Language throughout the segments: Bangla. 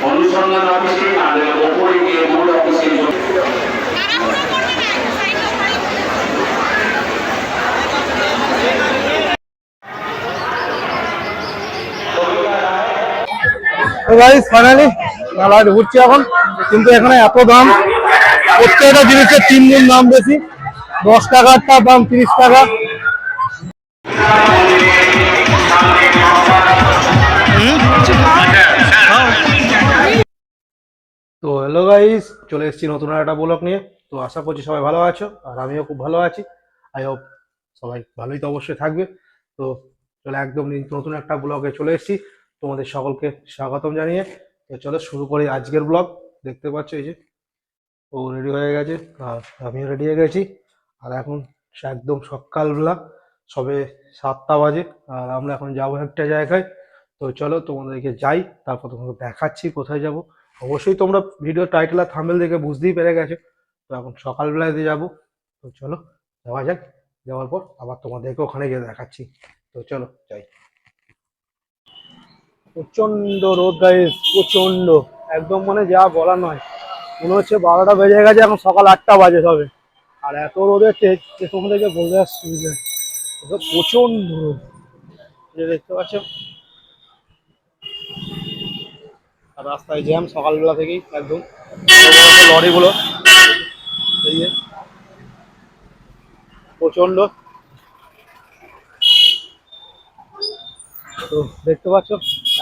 অনুসন্ধান অফিসে তাদের ওপরে গিয়ে মূল অফিসে ফাইনালি মেলায় ঘুরছি এখন, কিন্তু এখানে এত দাম, প্রত্যেকটা জিনিসের 3 গুণ দাম বেশি। 10 টাকারটার দাম 30 টাকা। তো হ্যালো গাইস, চলে এসেছি নতুন একটা ব্লগ নিয়ে। তো আশা করছি সবাই ভালো আছো, আর আমিও খুব ভালো আছি। আই হোপ সবাই ভালোই তো অবশ্যই থাকবে। তো চলো একদম নতুন একটা ব্লগে চলে এসেছি, তোমাদের সকলকে স্বাগতম জানিয়ে। তো চলো শুরু করি আজকের ব্লগ। দেখতে পাচ্ছ এই যে ও রেডি হয়ে গেছে, আর আমিও রেডি হয়ে গেছি। আর এখন একদম সকালবেলা, সবে 7টা বাজে, আর আমরা এখন যাবো একটা জায়গায়। তো চলো তোমাদেরকে যাই, তারপর তোমাকে দেখাচ্ছি কোথায় যাব। অবশ্যই তোমরা ভিডিও টাইটেল আর থাম্বনেল দেখে বুঝতেই পেরে গেছো। তো এখন সকালবেলায় দিয়ে যাবো। তো চলো যাওয়া যাক, যাওয়ার পর আবার তোমাদেরকে ওখানে গিয়ে দেখাচ্ছি। তো চলো যাই। প্রচন্ড রোদ গাইস, প্রচন্ড, একদম মানে যা বলার নয়। মনে হচ্ছে 12টা বেজে গেছে, এখন সকাল 8টা বাজে সবে। আর এত রোদের তেজ যে তোমাদেরকে বলতে আসছি যে প্রচন্ড রোদ, যে দেখতে পাচ্ছ। আর রাস্তায় জ্যাম সকালবেলা থেকেই একদম, লরিগুলো এই যে প্রচন্ড। তো দেখতে পাচ্ছ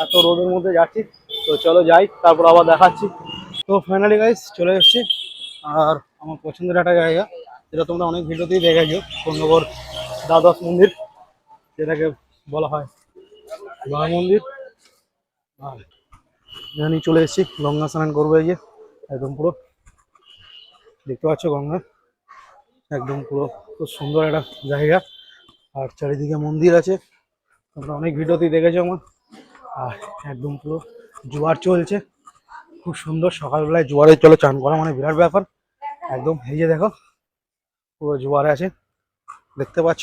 এত রোদের মধ্যে যাচ্ছি। তো চলো যাই, তারপর আবার দেখাচ্ছি। তো ফাইনালি গাইস চলে এসেছি, আর আমার পছন্দের একটা জায়গা, যেটা তোমরা অনেক ভিডিওতেই দেখেছো, কোন্নগর দ্বাদশ মন্দির, যেটাকে বলা হয় গঙ্গা মন্দির। আর এখানে চলে এসেছি, গঙ্গা স্নান করবো। এই যে একদম পুরো দেখতে পাচ্ছ গঙ্গা, একদম পুরো খুব সুন্দর একটা জায়গা। আর চারিদিকে মন্দির আছে, তোমরা অনেক ভিডিওতেই দেখেছো আমার। আর একদম পুরো জোয়ার চলছে, খুব সুন্দর। সকালবেলায় জোয়ারে চলে চান করা মানে বিরাট ব্যাপার। একদম এই যে দেখো পুরো জোয়ারে আছে, দেখতে পাচ্ছ।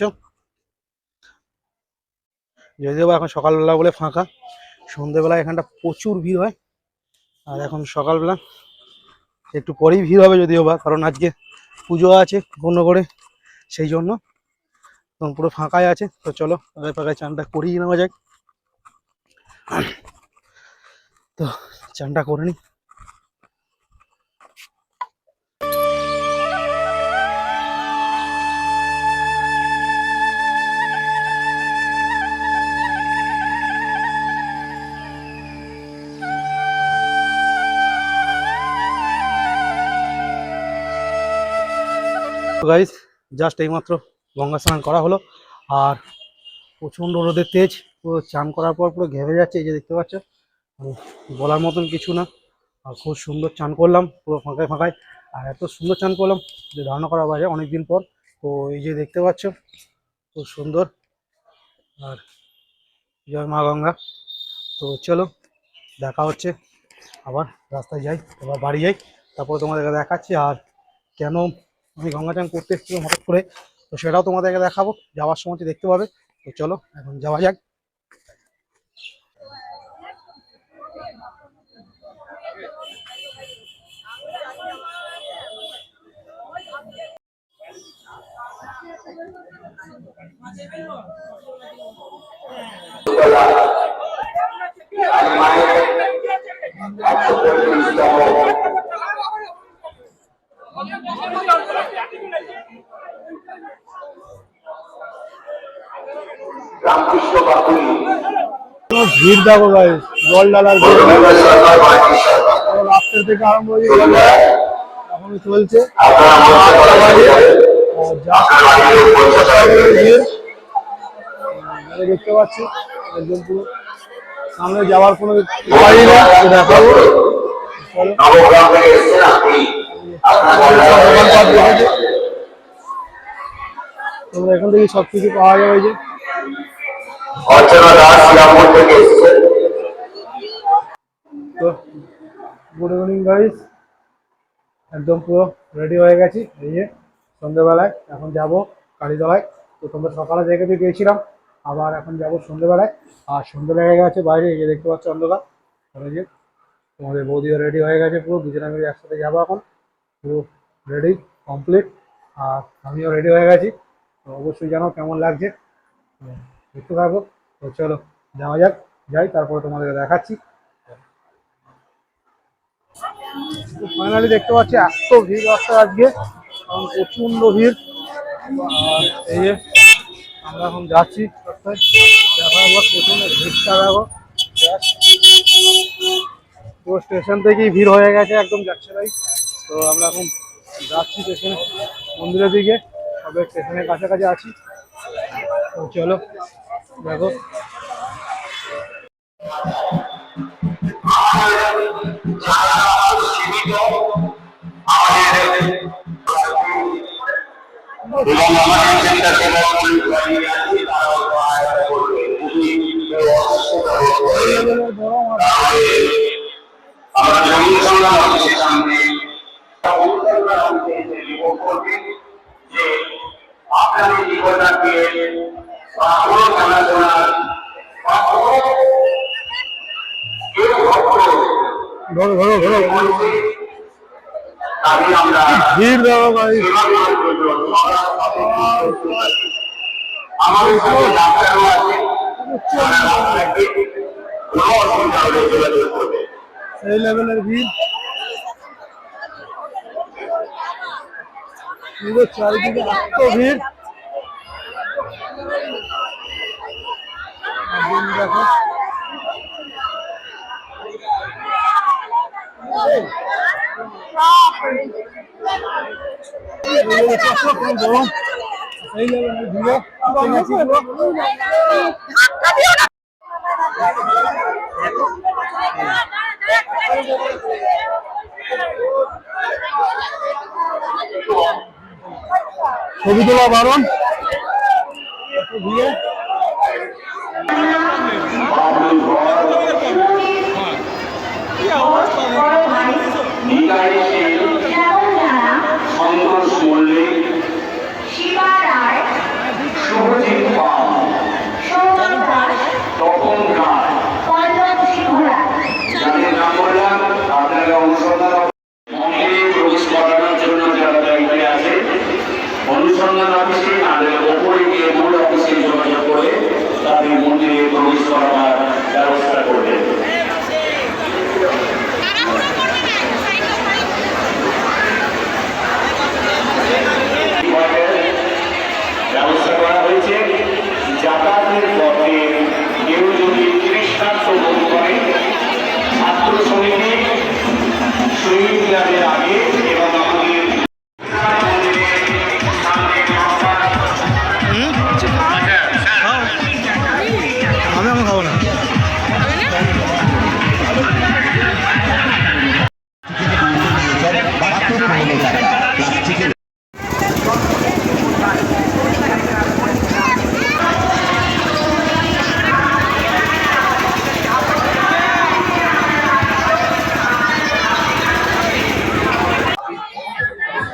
যদিও বা এখন সকালবেলা বলে ফাঁকা, সন্ধ্যেবেলা এখানটা প্রচুর ভিড় হয়। আর এখন সকালবেলা একটু পরেই ভিড় হবে যদিও বা, কারণ আজকে পুজো আছে অন্য করে, সেই জন্য তখন পুরো ফাঁকাই আছে। তো চলো ফাঁকায় ফাঁকায় চানটা করিয়ে নেওয়া যাক। তো চানটা করে নি। গাইস জাস্ট এইমাত্র গঙ্গা স্নান করা হলো, আর প্রচণ্ড রোদের তেজ, পুরো চান করার পর পুরো ঘেমে যাচ্ছে, এই যে দেখতে পাচ্ছ। বলার মতন কিছু না। আর খুব সুন্দর চান করলাম পুরো ফাঁকায় ফাঁকায়, আর এত সুন্দর চান করলাম যে ধারণা করা বাইরে অনেকদিন পর। তো এই যে দেখতে পাচ্ছ খুব সুন্দর। আর জয় মা গঙ্গা। তো চলো দেখা হচ্ছে, আবার রাস্তায় যাই, আবার বাড়ি যাই, তারপরে তোমাদেরকে দেখাচ্ছি। আর কেন আমি গঙ্গা চান করতে এসেছিলাম হঠাৎ করে, তো সেটাও তোমাদেরকে দেখাবো, যাওয়ার সময় দেখতে পাবে। তো চলো এখন যাওয়া যাক। ভিড় দেখো ভাই, জল ডালার রাস্তার থেকে আরম্ভ হয়ে এখন চলছে। দেখতে পাচ্ছি একদম পুরো সামনে যাওয়ার কোনো উপায় নেই, দেখাবো। তোমরা এখান থেকে সবকিছু পাওয়া যাবে। যে তো গুড ইভিনিং গাইস, একদম পুরো রেডি হয়ে গেছি। এই যে সন্ধ্যেবেলায় এখন যাব কালীতলায়। তো তোমরা সকালে দেখে গিয়েছিলাম, আবার এখন যাবো সন্ধ্যেবেলায়। আর সন্ধ্যে লেগে গেছে বাইরে, এই যে দেখতে পাচ্ছ অন্ধকার। তাহলে যে তোমাদের বৌদিও রেডি হয়ে গেছে, পুরো দুজনে মিলে একসাথে যাবো এখন, পুরো রেডি কমপ্লিট। আর আমিও রেডি হয়ে গেছি। তো অবশ্যই জানো কেমন লাগছে, দেখতে থাকো। তো চলো যাওয়া যাক, যাই, তারপরে তোমাদেরকে দেখাচ্ছি। ফাইনালি দেখতে পাচ্ছি এত ভিড় রাস্তায় আজকে, কারণ প্রচণ্ড ভিড়। আর এই যে আমরা এখন যাচ্ছি রাস্তায়, দেখা একবার প্রচণ্ড ভিড়টা দেখো। পুরো স্টেশন থেকেই ভিড় হয়ে গেছে, একদম যাচ্ছে ভাই। তো আমরা এখন যাচ্ছি স্টেশনে, মন্দিরের দিকে, সবে স্টেশনের কাছাকাছি আছি। তো চলো দেখো। এবং আমাদের চিন্তা সেবা দাঁড়িয়ে আছে, তারাও সহায়তা করবে। আমরা জমি সংগ্রাম অফিসের সামনে যে আপনাদের জীবনটাকে বা কোনো জানাশোনার বা কোনো কেউ ভক্ত ধরো ধরো ধরো তাকে আমরা ভিড় দাও ভাই। আমাদের সাথে ডাক্তারও আছে, কোনো অসুবিধা হলে যোগাযোগ করবে। এই লেভেলের ভিড়, পুরো চারিদিকে এত ভিড়। দেখো গরম, এই লেভেলের ভিড়ে ছবি তোলা বারণ, এত ভিড়ে। সন্তোষ মল্লিক, শুভজিৎ পাল, তপন রায়, যাদের নাম বললাম আপনারা অনুসন্ধান মন্দিরে প্রবেশ করানোর জন্য যারা দায়িত্বে আছে, অনুসন্ধান অফিসে তাদের ওপরে গিয়ে মূল অফিসে যোগাযোগ করে তাদের মন্দিরে প্রবেশ করাবার ব্যবস্থা করবেন। ব্যবস্থা করা হয়েছে যাতায়াতের পথে কেউ যদি তৃষ্ণার্ত বোধ করে, ছাত্র সমিতি শহীদ ক্লাবের আগে এবং আমাদের আমি এখন খাবো না।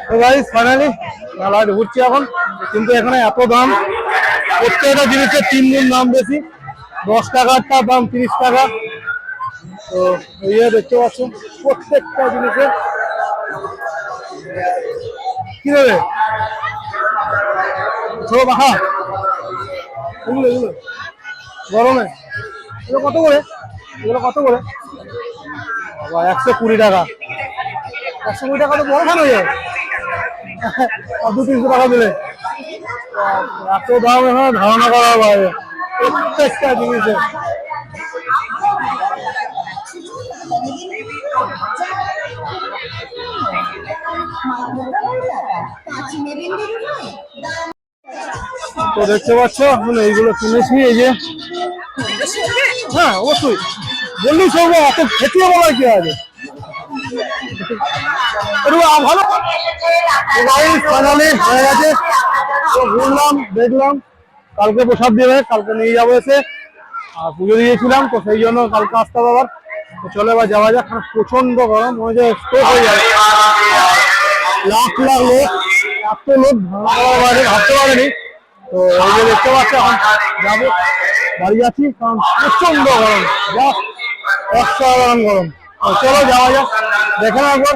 তো গাইস ফাইনালি মেলায় ঘুরছি এখন, কিন্তু এখানে এত দাম, প্রত্যেকটা জিনিসের 3 গুণ দাম বেশি। 10 টাকারটার দাম 30 টাকা। তো এই দেখতে পাচ্ছ প্রত্যেকটা জিনিসের কি দেবে ছোট পাখা, এগুলো এগুলো গরমে এগুলো কত করে, এগুলো কত করে? বাবা 120 টাকা। 120 টাকা তো বড় খান হয়ে যায়, 200-300 টাকা দিলে। এত দাম এখানে ধারণা করা বাইরে প্রত্যেকটা জিনিসের। তো দেখতে পাচ্ছ এখন এইগুলো কিনেছি, এই যে হ্যাঁ অবশ্যই বললেই সব, এত খেতে বলার কি আছে। ভালো ফাইনালি হয়ে গেছে। তো ঘুরলাম দেখলাম, কালকে প্রসাদ দেবে, কালকে নিয়ে যাবো এসে। আর পুজো দিয়েছিলাম তো সেই জন্য কালকে আসতে হবে আবার। তো চলে এবার যাওয়া যাক, প্রচন্ড গরম, মনে হচ্ছে স্ট্রোক হয়ে যাবে। লাখ লাখ লোক, এত লোক ভাবতে পারেনি। তো এই যে দেখতে পাচ্ছি এখন যাবো, বাড়ি যাচ্ছি কারণ প্রচন্ড গরম, জাস্ট অসাধারণ গরম। তো চলো যাওয়া যাক, দেখে একবার